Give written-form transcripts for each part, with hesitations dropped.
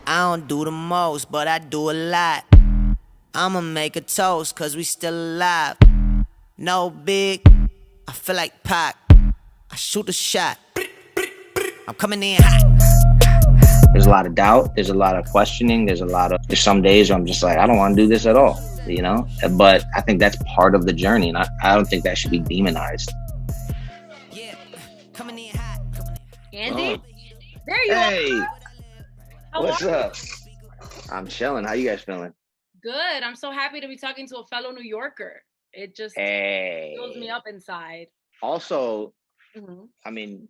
I don't do the most, but I do a lot. I'ma make a toast, cause we still alive. No big, I feel like Pac. I shoot a shot. I'm coming in hot. There's a lot of doubt. There's a lot of questioning. There's some days where I'm just like, I don't want to do this at all, you know? But I think that's part of the journey. And I don't think that should be demonized. Yeah, coming in hot. Andy, Oh, there you are. hey, How are what's you? up? I'm chilling. How you guys feeling? Good. I'm so happy to be talking to a fellow New Yorker. It just fills me Hey. up inside. Also, Mhm. I mean,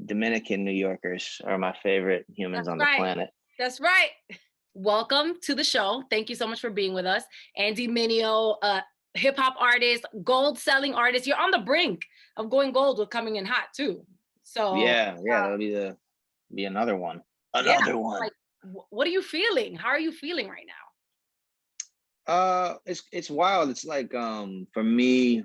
Dominican New Yorkers are my favorite humans That's on the right. planet. That's right. Welcome to the show. Thank you so much for being with us. Andy Mineo, hip hop artist, gold selling artist. You're on the brink of going gold with Coming in Hot too. So, Yeah, that'll be another one. yeah, Another one. like, what are you feeling? How are you feeling right now? It's wild. It's like for me,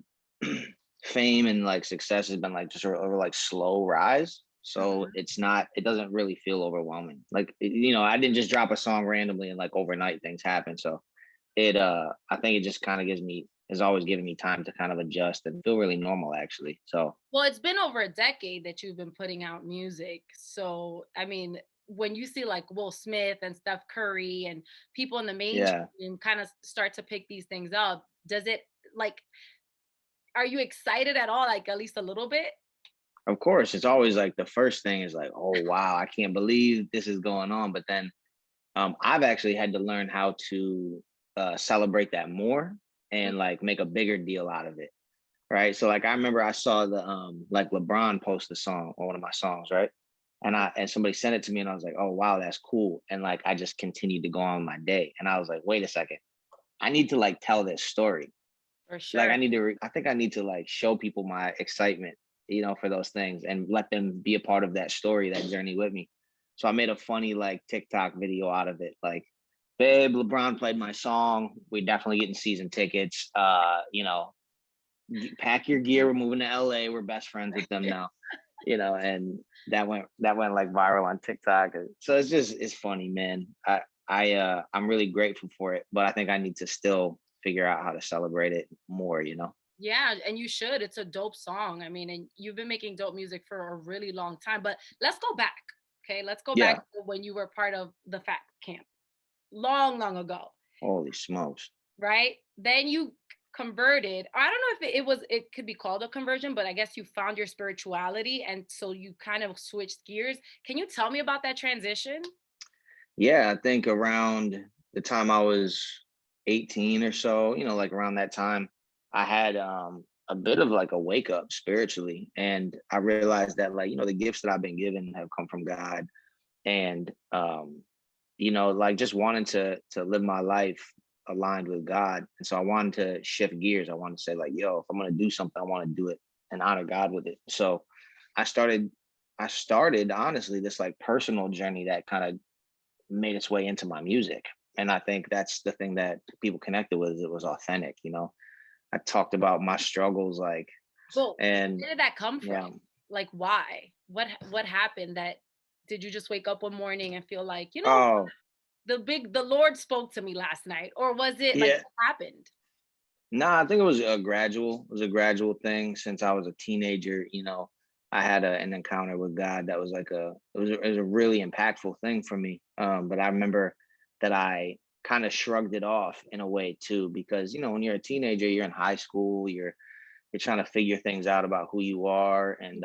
fame and like success has been like just over like slow rise. So Mhm. it doesn't really feel overwhelming. Like I didn't just drop a song randomly and like overnight things happen. So I think it just kind of has always given me time to kind of adjust and feel really normal actually. So Well, it's been over a decade that you've been putting out music. So, I mean, when you see like Will Smith and Steph Curry and people in the yeah, mainstream kind of start to pick these things up, does it like, are you excited at all? Like, at least a little bit? of course, it's always like the first thing is like, oh wow, I can't believe this is going on. But then I've actually had to learn how to celebrate that more Mm. and like make a bigger deal out of it. Right. So like I remember I saw the like LeBron post a song on one of my songs, right? And somebody sent it to me and I was like, oh wow, that's cool. And like I just continued to go on my day. And I was like, wait a second, I need to like tell this story. For Like sure. I think I need to like show people my excitement, for those things and let them be a part of that story, that journey with me. So I made a funny like TikTok video out of it. Like, babe, LeBron played my song. We're definitely getting season tickets. Pack your gear. We're moving to LA. We're best friends with them now. And that went like viral on TikTok. So it's funny, man. I'm really grateful for it, but I think I need to still figure out how to celebrate it more. Yeah, and you should. It's a dope song. I mean, and you've been making dope music for a really long time. But let's go back. Okay, let's go back Yeah. to when you were part of the Fat Camp long, long ago. Holy smokes. Right? Then you converted. I don't know if it could be called a conversion, but I guess you found your spirituality and so you kind of switched gears. Can you tell me about that transition? Yeah, I think around the time I was 18 or so, like around that time, I had a bit of like a wake up spiritually. And I realized that like, the gifts that I've been given have come from God. And like just wanting to live my life aligned with God. And so I wanted to shift gears. I wanted to say like, yo, if I'm gonna do something, I want to do it and honor God with it. So I started I started honestly this like personal journey that kind of made its way into my music. And I think that's the thing that people connected with. It was authentic. I talked about my struggles, like, But and where did that come from? yeah. Like why? What happened that did you just wake up one morning and feel like, Oh, the Lord spoke to me last night? Or was it like yeah. what happened? Nah, I think it was a gradual thing since I was a teenager. I had an encounter with God that was like it was a really impactful thing for me. But I remember that I kind of shrugged it off in a way too, because when you're a teenager, you're in high school, you're trying to figure things out about who you are, and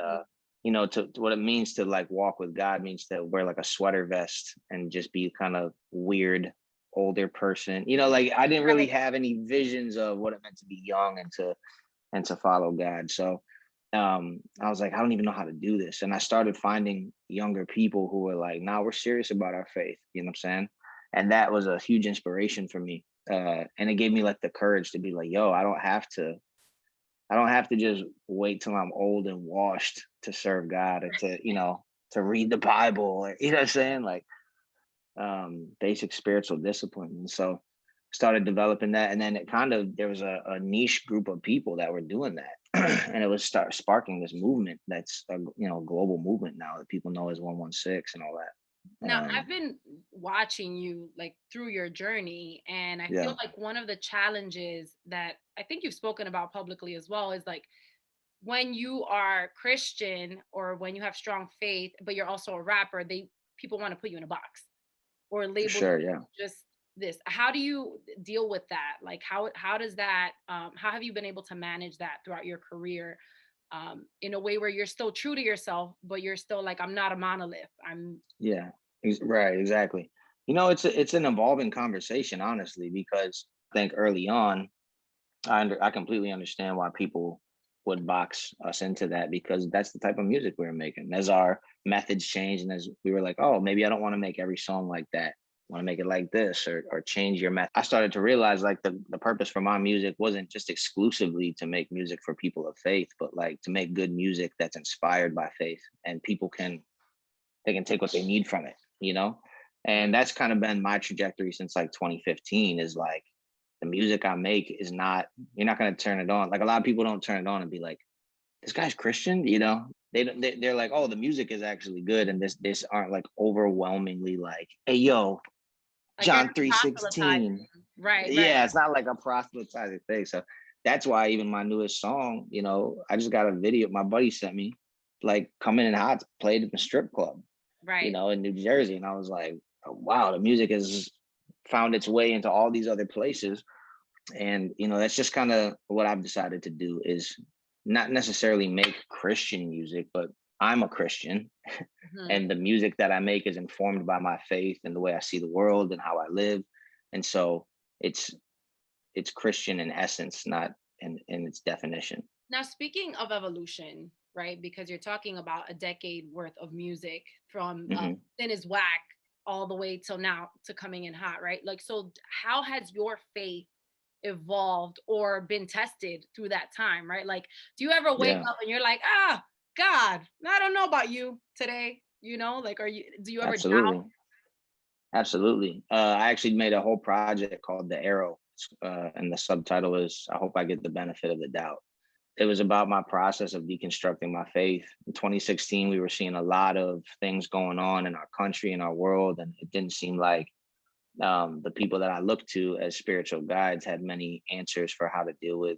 Mhm. to what it means to like walk with God means to wear like a sweater vest and just be kind of weird older person. Like I didn't really Right. have any visions of what it meant to be young and to follow God. So I was like, I don't even know how to do this. And I started finding younger people who were like, nah, we're serious about our faith. You know what I'm saying? And that was a huge inspiration for me. And it gave me like the courage to be like, yo, I don't have to just wait till I'm old and washed to serve God or to read the Bible or what I'm saying? Like basic spiritual discipline. And so started developing that. And then there was a niche group of people that were doing that. And it was start sparking this movement that's a global movement now that people know as 116 and all that. Now, I've been watching you like through your journey. And I feel Yeah, like one of the challenges that I think you've spoken about publicly as well is like when you are Christian or when you have strong faith, but you're also a rapper, people want to put you in a box or for label sure. you Yeah. just this. How do you deal with that? Like how does that how have you been able to manage that throughout your career in a way where you're still true to yourself, but you're still like, I'm not a monolith. I'm Yeah, right, exactly. It's an evolving conversation, honestly, because I think early on, I completely understand why people would box us into that because that's the type of music we were making. As our methods changed, and as we were like, oh, maybe I don't want to make every song like that. I want to make it like this, or change your method. I started to realize like the purpose for my music wasn't just exclusively to make music for people of faith, but like to make good music that's inspired by faith and people can take what they need from it, you know? And that's kind of been my trajectory since like 2015 is like the music I make is not, you're not going to turn it on. Like a lot of people don't turn it on and be like, this guy's Christian, you know? They're like, oh, the music is actually good. And this aren't like overwhelmingly like, hey, yo, like you're John not proselytizing. 3:16. Right. Yeah, it's not like a proselytizing thing. So that's why even my newest song, I just got a video my buddy sent me, like coming in hot, played in a strip club, Right. in New Jersey. And I was like, oh, wow, the music has found its way into all these other places. And, that's just kind of what I've decided to do is not necessarily make Christian music, but I'm a Christian Mhm. and the music that I make is informed by my faith and the way I see the world and how I live. And so it's Christian in essence, not in its definition. Now, speaking of evolution, right? Because you're talking about a decade worth of music from Hmm. Thin is Whack all the way till now to Coming in Hot, right? Like, so how has your faith evolved or been tested through that time, right? Like, do you ever wake Yeah, up and you're like, ah, God, I don't know about you today, like, do you ever doubt? absolutely. Absolutely. I actually made a whole project called The Arrow, and the subtitle is I Hope I Get the Benefit of the Doubt. It was about my process of deconstructing my faith. In 2016, we were seeing a lot of things going on in our country and our world, and it didn't seem like the people that I looked to as spiritual guides had many answers for how to deal with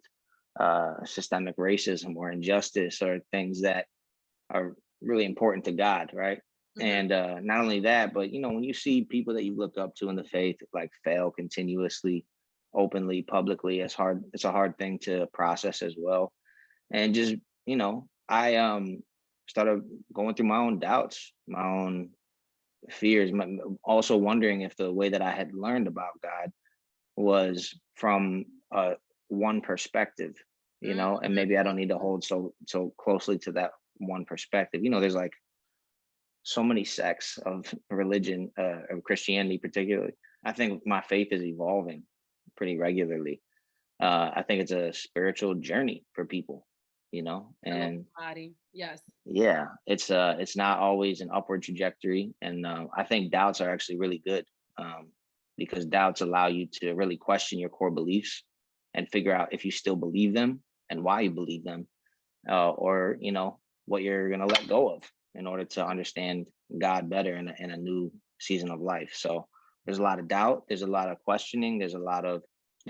systemic racism or injustice or things that are really important to God, right? Mhm. And not only that, but when you see people that you look up to in the faith like fail continuously, openly, publicly, it's a hard thing to process as well. And just, I started going through my own doubts, my own fears, also wondering if the way that I had learned about God was from one perspective, and Mhm. maybe I don't need to hold so closely to that one perspective. There's like so many sects of religion, of Christianity particularly. I think my faith is evolving pretty regularly. I think it's a spiritual journey for people, Hello, and body. Yes. yeah, it's not always an upward trajectory, and I think doubts are actually really good, um, because doubts allow you to really question your core beliefs and figure out if you still believe them and why you believe them, or what you're gonna let go of in order to understand God better in a new season of life. So there's a lot of doubt, there's a lot of questioning, there's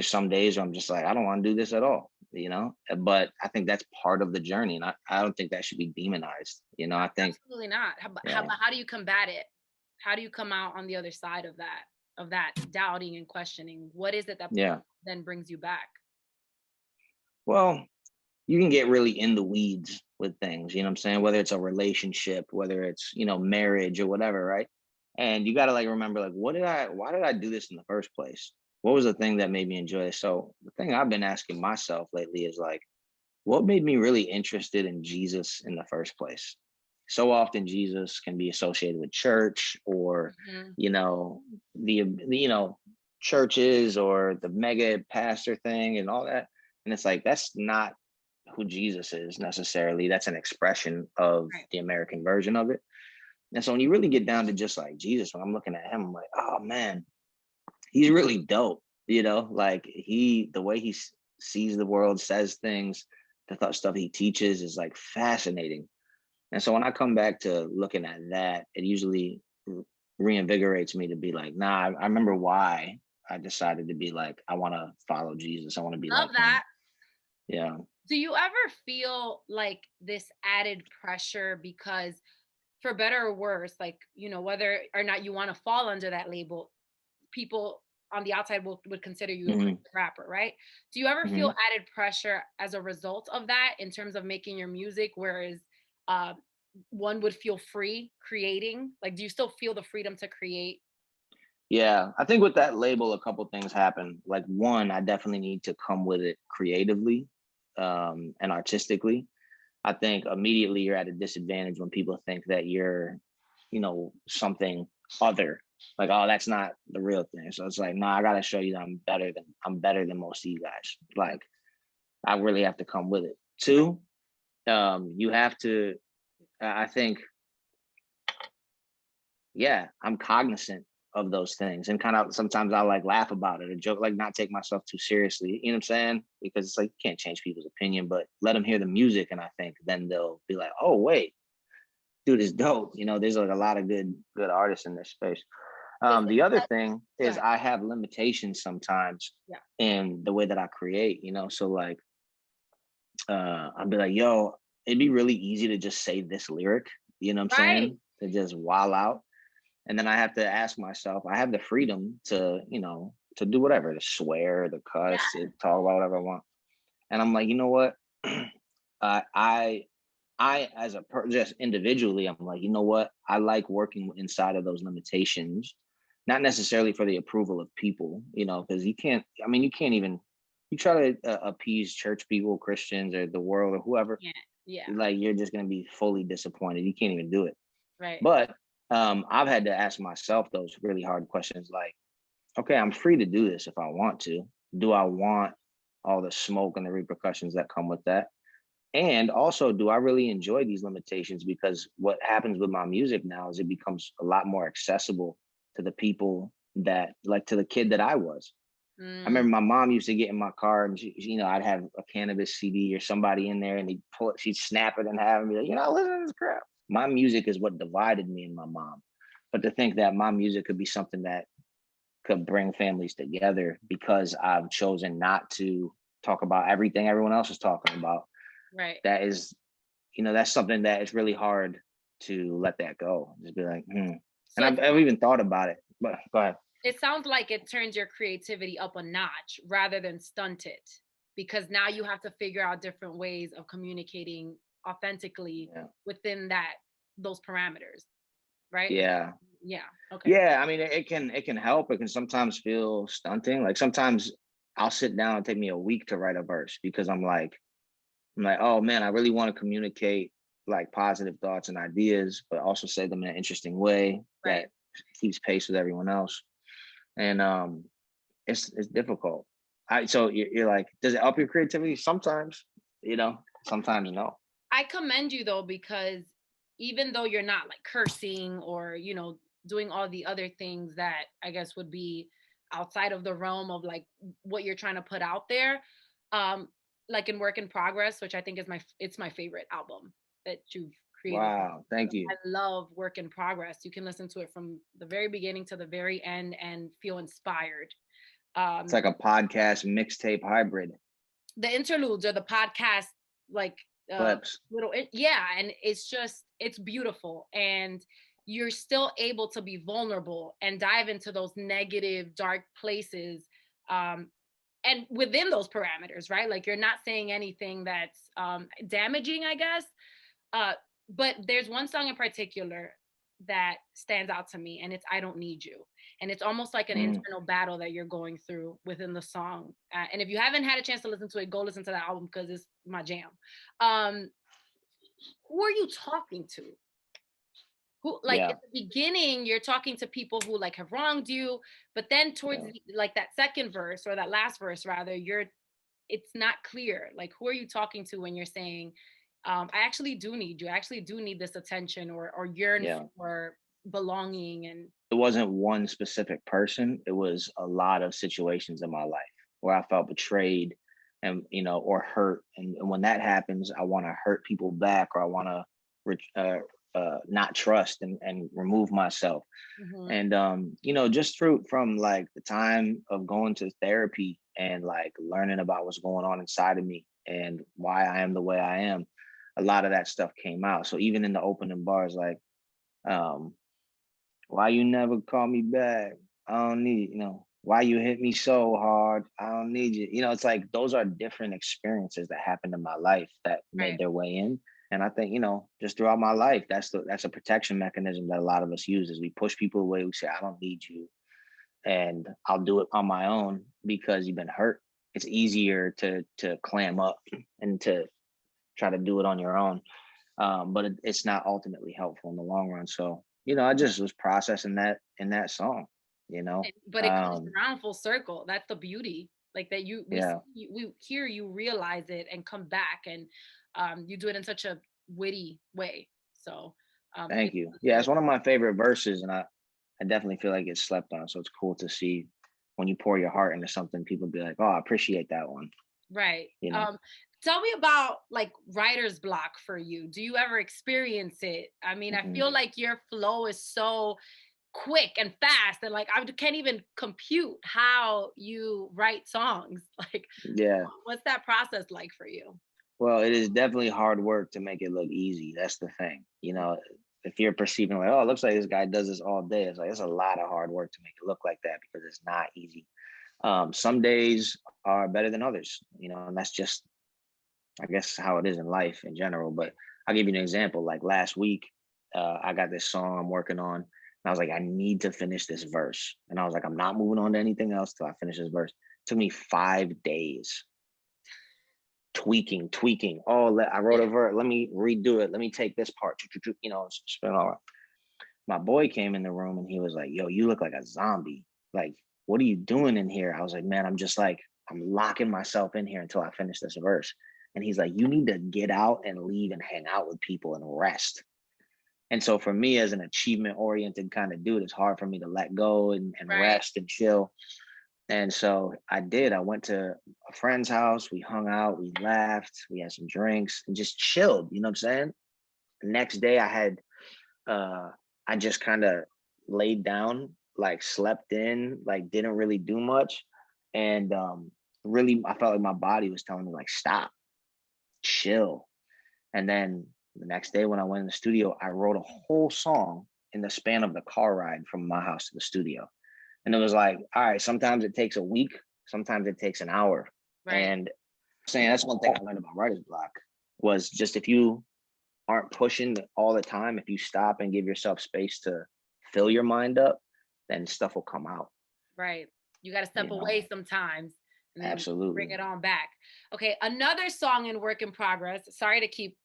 some days where I'm just like, I don't want to do this at all, but I think that's part of the journey. And I don't think that should be demonized. I think, Absolutely not. yeah, How do you combat it? How do you come out on the other side of that doubting and questioning? What is it that yeah. then brings you back? Well, you can get really in the weeds with things, you know what I'm saying? Whether it's a relationship, whether it's, marriage or whatever, right? And you got to like remember, like, why did I do this in the first place? What was the thing that made me enjoy it? So the thing I've been asking myself lately is like, what made me really interested in Jesus in the first place? So often Jesus can be associated with church or, Mhm. the churches or the mega pastor thing and all that. And it's like, that's not who Jesus is necessarily. That's an expression of Right. the American version of it. And so when you really get down to just like Jesus, when I'm looking at him, I'm like, oh man, he's really dope. Like the way he sees the world, says things, stuff he teaches is like fascinating. And so when I come back to looking at that, it usually reinvigorates me to be like, nah, I remember why I decided to be like, I want to follow Jesus. I want to be Love like him. that. Yeah. Do you ever feel like this added pressure because, for better or worse, like, you know, whether or not you want to fall under that label, people on the outside would consider you a Hmm. Christian rapper, right? Do you ever feel Hmm. added pressure as a result of that in terms of making your music, whereas uh, one would feel free creating? Like, do you still feel the freedom to create? Yeah. I think with that label, a couple things happen. Like one, I definitely need to come with it creatively and artistically. I think immediately you're at a disadvantage when people think that you're, something other. Like, oh, that's not the real thing. So it's like, no, I gotta show you that I'm better than most of you guys. Like, I really have to come with it. Two, you have to. I think, yeah, I'm cognizant of those things, and kind of sometimes I like laugh about it or joke, like not take myself too seriously. You know what I'm saying? Because it's like you can't change people's opinion, but let them hear the music, and I think then they'll be like, oh wait, dude is dope. There's like a lot of good artists in this space. Is it The other like, thing go is ahead. I have limitations sometimes Yeah. in the way that I create. So like I'll be like, yo, it'd be really easy to just say this lyric. You know what I'm Right. saying? To just wow out. And then I have to ask myself, I have the freedom to do whatever, to swear, to Yeah. cuss, to talk about whatever I want. And I'm like, you know what? I as just individually, I'm like, you know what? I like working inside of those limitations, not necessarily for the approval of people, because you can't. I mean, you can't even. You try to appease church people, Christians, or the world, or whoever. Yeah. Yeah. Like you're just gonna be fully disappointed. You can't even do it. Right. But I've had to ask myself those really hard questions, like, okay, I'm free to do this if I want to. Do I want all the smoke and the repercussions that come with that? And also, do I really enjoy these limitations? Because what happens with my music now is it becomes a lot more accessible to the people that, like, to the kid that I was. I Mm, remember my mom used to get in my car and I'd have a cannabis CD or somebody in there and she'd snap it in half and be like, listen to this crap. My music is what divided me and my mom. But to think that my music could be something that could bring families together because I've chosen not to talk about everything everyone else is talking about, right. that is, that's something that it's really hard to let that go. Just be like, And So I've even thought about it, but go ahead. it sounds like it turns your creativity up a notch rather than stunt it, because now you have to figure out different ways of communicating authentically Yeah. within those parameters, right? Yeah. Yeah. Okay. Yeah. I mean, it can help. It can sometimes feel stunting. Like sometimes I'll sit down and take me a week to write a verse because I'm like, oh man, I really want to communicate like positive thoughts and ideas, but also say them in an interesting way Right. that keeps pace with everyone else. And it's difficult. So you're like, does it help your creativity? Sometimes, sometimes no. I commend you though, because even though you're not like cursing or, doing all the other things that I guess would be outside of the realm of like what you're trying to put out there, um, like in Work in Progress, which I think is it's my favorite album that you've created. Wow, thank I you. love Work in Progress. You can listen to it from the very beginning to the very end and feel inspired. It's Um, like a podcast mixtape hybrid. the interludes or the podcast, like Clips. yeah, and it's beautiful, and you're still able to be vulnerable and dive into those negative dark places, and within those parameters, right? Like you're not saying anything that's damaging, I guess. But there's one song in particular that stands out to me, and it's I Don't Need You. And it's almost like an Mm. internal battle that you're going through within the song. And if you haven't had a chance to listen to it, go listen to that album because it's my jam. Um, who are you talking to? Who, like Yeah. at the beginning, you're talking to people who like have wronged you, but then towards Yeah. like that second verse or that last verse rather, it's not clear. Like, who are you talking to when you're saying, I actually do need you. I actually do need this attention or yearn Yeah. for belonging. And It wasn't one specific person. It was a lot of situations in my life where I felt betrayed and, or hurt. And when that happens, I want to hurt people back or I want to not trust and remove myself. Mhm. And you know, just from like the time of going to therapy and like learning about what's going on inside of me and why I am the way I am, a lot of that stuff came out. So even in the opening bars, like, um, why you never call me back? I don't need, you know, why you hit me so hard? I don't need you. You know, it's like those are different experiences that happened in my life that made Right. their way in. And I think, you know, just throughout my life, that's a protection mechanism that a lot of us use is we push people away. We say, I don't need you and I'll do it on my own because you've been hurt. It's easier to clam up and to try to do it on your own. But it's not ultimately helpful in the long run. So, you know, I just was processing that in that song, you know. But it comes around full circle. That's the beauty. Like that Yeah. we hear you realize it and come back, and you do it in such a witty way. So Thank you. Yeah, it's one of my favorite verses, and I definitely feel like it's slept on. So it's cool to see when you pour your heart into something, people be like, "Oh, I appreciate that one." right. You know. Tell me about like writer's block for you. Do you ever experience it? I mean, I Hmm. feel like your flow is so quick and fast, and like I can't even compute how you write songs. Like, Yeah. what's that process like for you? Well, it is definitely hard work to make it look easy. That's the thing. You know, if you're perceiving like, oh, it looks like this guy does this all day, it's like it's a lot of hard work to make it look like that because it's not easy. Some days are better than others, you know, and that's just, I guess, how it is in life in general. But I'll give you an example. Like last week, I got this song I'm working on. And I was like, I need to finish this verse. And I was like, I'm not moving on to anything else till I finish this verse. It took me 5 days tweaking. Oh, I wrote a verse. Let me redo it. Let me take this part. You know, spin all right. My boy came in the room and he was like, yo, you look like a zombie. Like, what are you doing in here? I was like, man, I'm locking myself in here until I finish this verse. And he's like, you need to get out and leave and hang out with people and rest. And so for me, as an achievement oriented kind of dude, it's hard for me to let go and Right. rest and chill. And so I did. I went to a friend's house. We hung out, we laughed, we had some drinks and just chilled. You know what I'm saying? The next day uh I just kind of laid down, like slept in, like didn't really do much. And really I felt like my body was telling me like stop, chill. And then the next day when I went in the studio, I wrote a whole song in the span of the car ride from my house to the studio. And it was like, all right, sometimes it takes a week, sometimes it takes an hour. Right. And saying that's one thing I learned about writer's block was just if you aren't pushing all the time, if you stop and give yourself space to fill your mind up, then stuff will come out. Right. You got to step You know, away sometimes and then bring absolutely. it on back. Okay. Another song in work in progress. Sorry to keep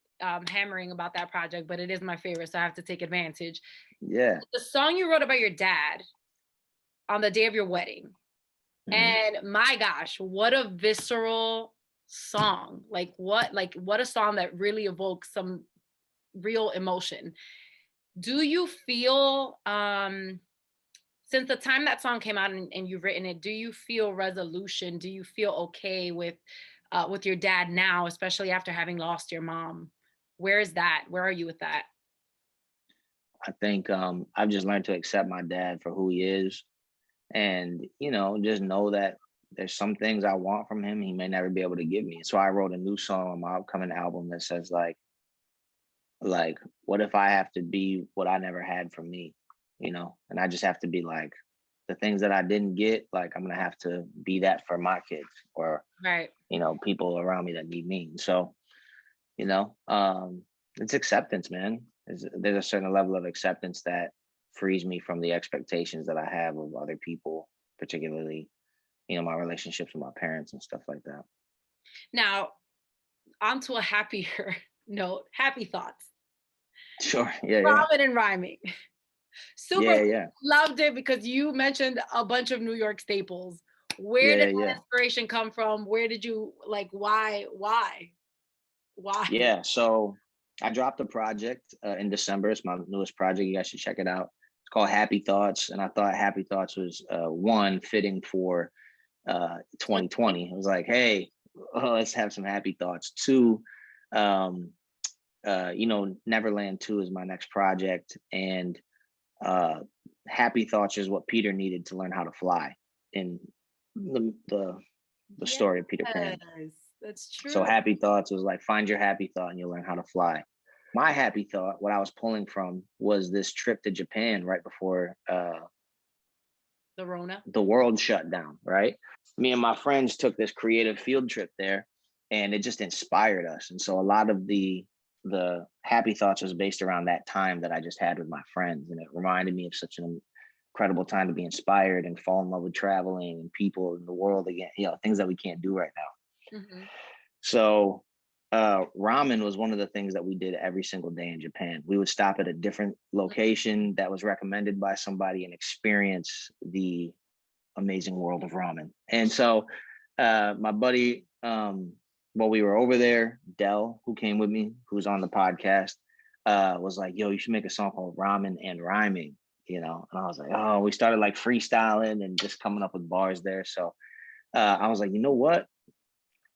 hammering about that project, but it is my favorite. So I have to take advantage. Yeah. The song you wrote about your dad on the day of your wedding. Mhm. And my gosh, what a visceral song. Like what a song that really evokes some real emotion. Do you feel since the time that song came out and you've written it, do you feel resolution? Do you feel okay with your dad now, especially after having lost your mom? Where is that? Where are you with that? I think I've just learned to accept my dad for who he is and, you know, just know that there's some things I want from him he may never be able to give me. So I wrote a new song on my upcoming album that says like what if I have to be what I never had from me, you know, and I just have to be like the things that I didn't get, like I'm gonna have to be that for my kids or, Right. you know, people around me that need me. So, you know, it's acceptance, man. There's a certain level of acceptance that frees me from the expectations that I have of other people, particularly, you know, my relationships with my parents and stuff like that. Now, on to a happier note, happy thoughts. Sure. Yeah, yeah. Robin and rhyming. Super Yeah, yeah. loved it because you mentioned a bunch of New York staples. Where Yeah, did that yeah. inspiration come from? Where did you like why? Yeah. So I dropped a project in December. It's my newest project. You guys should check it out. It's called Happy Thoughts. And I thought Happy Thoughts was one fitting for 2020. It was like, hey, let's have some happy thoughts. Two, um, Neverland 2 is my next project, and Happy Thoughts is what Peter needed to learn how to fly in the story of Peter Pan. Yes, that's true. So Happy Thoughts was like, find your happy thought and you'll learn how to fly. My happy thought, what I was pulling from, was this trip to Japan right before the Rona, the world shut down, right? Me and my friends took this creative field trip there, and it just inspired us. And so a lot of the happy thoughts was based around that time that I just had with my friends, and it reminded me of such an incredible time to be inspired and fall in love with traveling and people in the world again, things that we can't do right now. Mm-hmm. So ramen was one of the things that we did every single day in Japan. We would stop at a different location that was recommended by somebody and experience the amazing world of ramen. And so my buddy, while we were over there, Dell, who came with me, who's on the podcast, was like, yo, you should make a song called Ramen and Rhyming, and I was like, oh, we started like freestyling and just coming up with bars there. So I was like, you know what?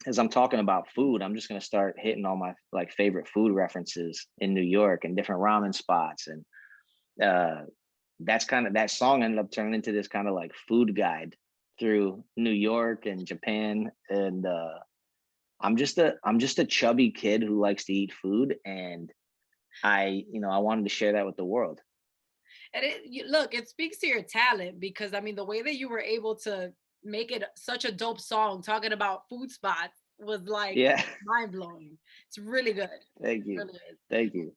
As I'm talking about food, I'm just going to start hitting all my like favorite food references in New York and different ramen spots. And that song ended up turning into this kind of like food guide through New York and Japan. And I'm just a chubby kid who likes to eat food. And I wanted to share that with the world. And it speaks to your talent, because I mean, the way that you were able to make it such a dope song talking about food spots was like mind blowing. It's really good. Thank you. Really Thank you.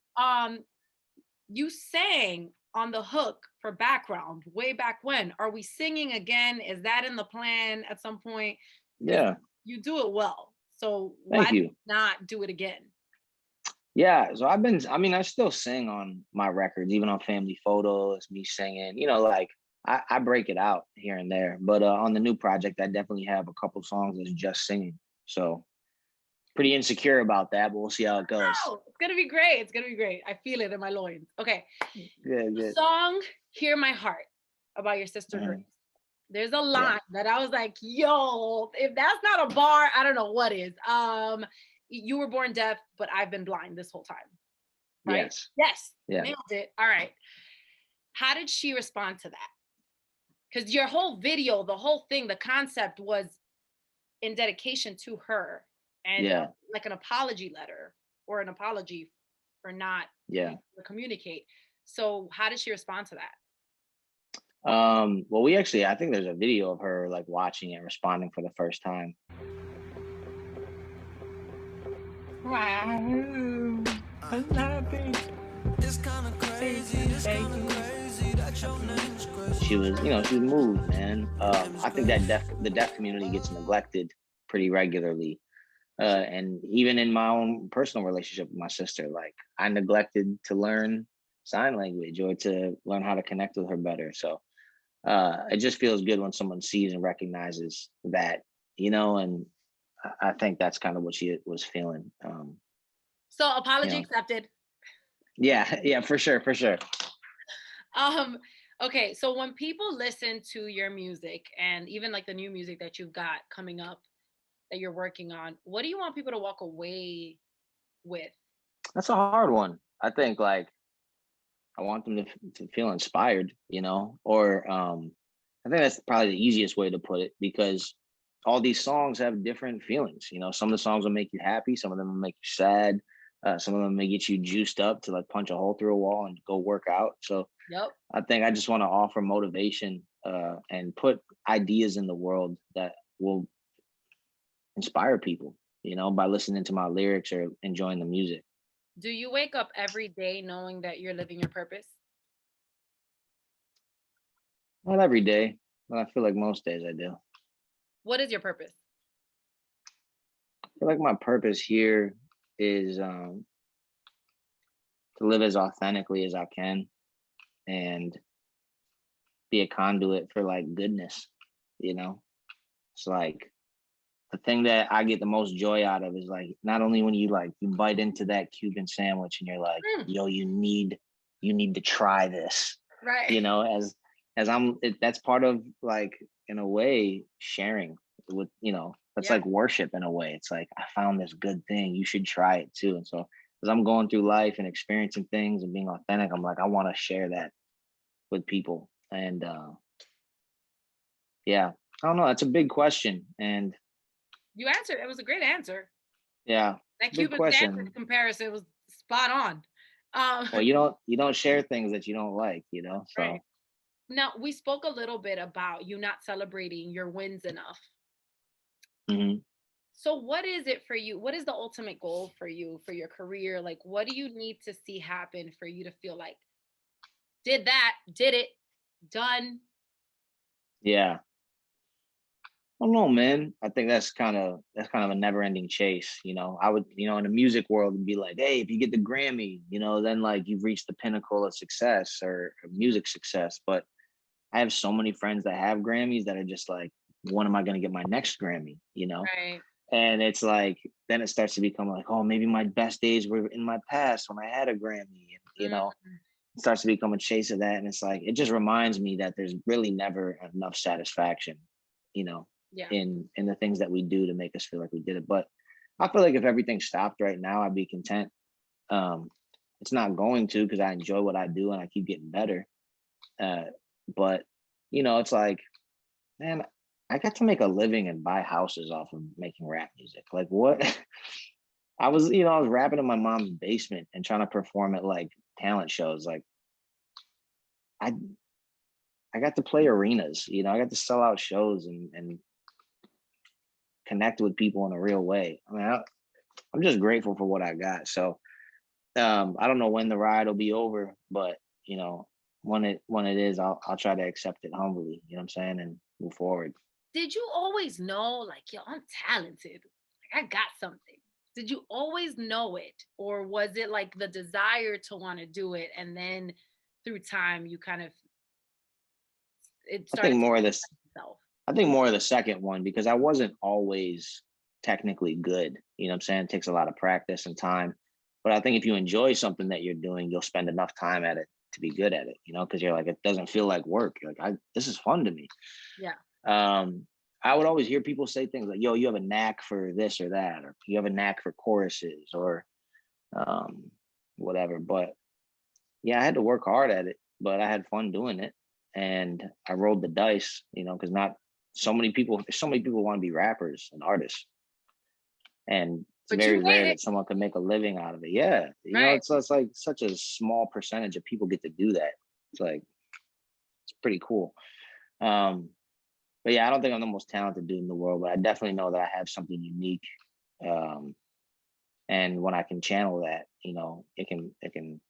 You sang on the hook for background way back when. Are we singing again? Is that in the plan at some point? Yeah. You do it well. So Thank you. Not do it again? Yeah, so I still sing on my records, even on family photos, me singing, like I break it out here and there. But on the new project, I definitely have a couple songs that's just singing. So pretty insecure about that, but we'll see how it goes. Oh, it's gonna be great. It's gonna be great. I feel it in my loins. Okay. Good. The song Hear My Heart about your sister Grace. There's a line that I was like, yo, if that's not a bar, I don't know what is. You were born deaf, but I've been blind this whole time. Right? Yes. Nailed it. All right. How did she respond to that? Because your whole video, the whole thing, the concept was in dedication to her, and like an apology letter or an apology for not to communicate. So how did she respond to that? Well, I think there's a video of her like watching and responding for the first time. Wow, I love it. It's kind of crazy. It's kind of crazy that your name's crazy. She was moved, man. I think that the deaf community gets neglected pretty regularly. And even in my own personal relationship with my sister, like I neglected to learn sign language or to learn how to connect with her better. So it just feels good when someone sees and recognizes that, and I think that's kind of what she was feeling. So apology accepted. Yeah, for sure. Okay, so when people listen to your music and even like the new music that you've got coming up that you're working on, what do you want people to walk away with? That's a hard one. I think like I want them to feel inspired, or I think that's probably the easiest way to put it, because all these songs have different feelings. Some of the songs will make you happy, some of them will make you sad, some of them may get you juiced up to like punch a hole through a wall and go work out. So I think I just want to offer motivation and put ideas in the world that will inspire people, by listening to my lyrics or enjoying the music. Do you wake up every day knowing that you're living your purpose? Not every day, but I feel like most days I do. What is your purpose? I feel like my purpose here is to live as authentically as I can and be a conduit for like goodness, It's like the thing that I get the most joy out of is like not only when you bite into that Cuban sandwich and you're like, yo, you need to try this, right? That's part of like in a way sharing with that's like worship in a way. It's like I found this good thing, you should try it too. And so as I'm going through life and experiencing things and being authentic, I'm like, I want to share that with people. And yeah, I don't know. That's a big question. And You answered. It was a great answer. yeah, That big Cuban sandwich question. comparison was spot on. Well, you don't share things that you don't like, you know. So Right. Now, we spoke a little bit about you not celebrating your wins enough. mhm. So what is it for you? What is the ultimate goal for you for your career? Like, what do you need to see happen for you to feel like did that, did it, done? Yeah. I don't know, man. I think that's kind of a never ending chase. You know, I would, you know, in the music world, and be like, hey, if you get the Grammy, you know, then like you've reached the pinnacle of success or music success. But I have so many friends that have Grammys that are just like, when am I going to get my next Grammy? You know, Right. and it's like, then it starts to become like, oh, maybe my best days were in my past when I had a Grammy. And, you know, Mhm. it starts to become a chase of that. And it's like, it just reminds me that there's really never enough satisfaction, you know, Yeah. in the things that we do to make us feel like we did it. But I feel like if everything stopped right now, I'd be content. Um, it's not going to, because I enjoy what I do and I keep getting better. Uh, but you know, it's like, man, I got to make a living and buy houses off of making rap music. Like what? I was, you know, I was rapping in my mom's basement and trying to perform at like talent shows. Like I I got to play arenas, you know, I got to sell out shows and connect with people in a real way. I mean, I'm just grateful for what I got. So I don't know when the ride will be over, but you know, when it is, I'll try to accept it humbly, you know what I'm saying, and move forward. Did you always know, like, yo, I'm talented? Like, I got something. Did you always know it? Or was it like the desire to want to do it? And then through time, you kind of, it I think started to more of manifest this itself. I think more of the second one, because I wasn't always technically good. You know what I'm saying? It takes a lot of practice and time. But I think if you enjoy something that you're doing, you'll spend enough time at it to be good at it, you know, because you're like, it doesn't feel like work. You're like, this is fun to me. Yeah. I would always hear people say things like, yo, you have a knack for this or that, or you have a knack for choruses or um, whatever. But yeah, I had to work hard at it, but I had fun doing it. And I rolled the dice, you know, because not so many people want to be rappers and artists. And it's But you very made rare it. that someone can make a living out of it. Yeah. You know, Right. it's like such a small percentage of people get to do that. It's like, it's pretty cool. Um, but yeah, I don't think I'm the most talented dude in the world, but I definitely know that I have something unique. Um, and when I can channel that, you know, it can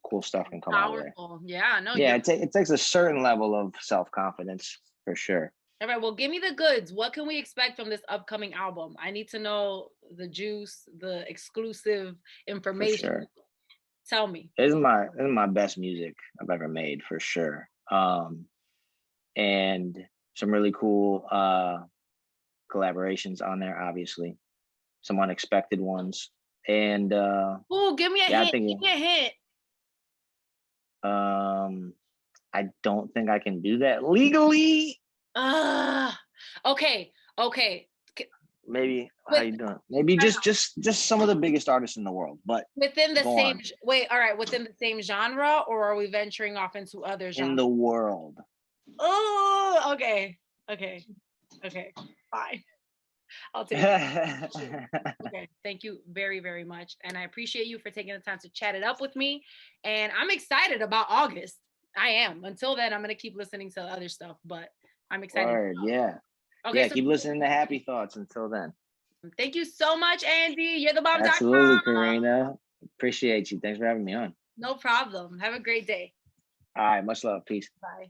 cool stuff can come out of there. Powerful. Yeah. No, Yeah, you're it takes a certain level of self-confidence for sure. all right. Well, give me the goods. What can we expect from this upcoming album? I need to know the juice, the exclusive For information. sure. Tell me. This is my best music I've ever made for sure. And some really cool collaborations on there, obviously. Some unexpected ones. And Oh, give me a yeah, I hint. think Give me a hint. I don't think I can do that legally. Ah, okay, okay. Maybe how With you doing? Maybe I know, just some of the biggest artists in the world, but within the go same on. wait, all right, within the same genre, or are we venturing off into other In genres? the world. Oh, okay, okay, okay, fine. I'll take it. Okay, thank you very, very much, and I appreciate you for taking the time to chat it up with me. And I'm excited about August. I am. Until then, I'm gonna keep listening to other stuff, but I'm excited. Word, yeah. Okay, Yeah, so keep listening to Happy Thoughts until then. thank you so much, Andy. You're the Absolutely, bomb.com. Karina. Appreciate you. Thanks for having me on. No problem. Have a great day. All right, much love. Peace. Bye.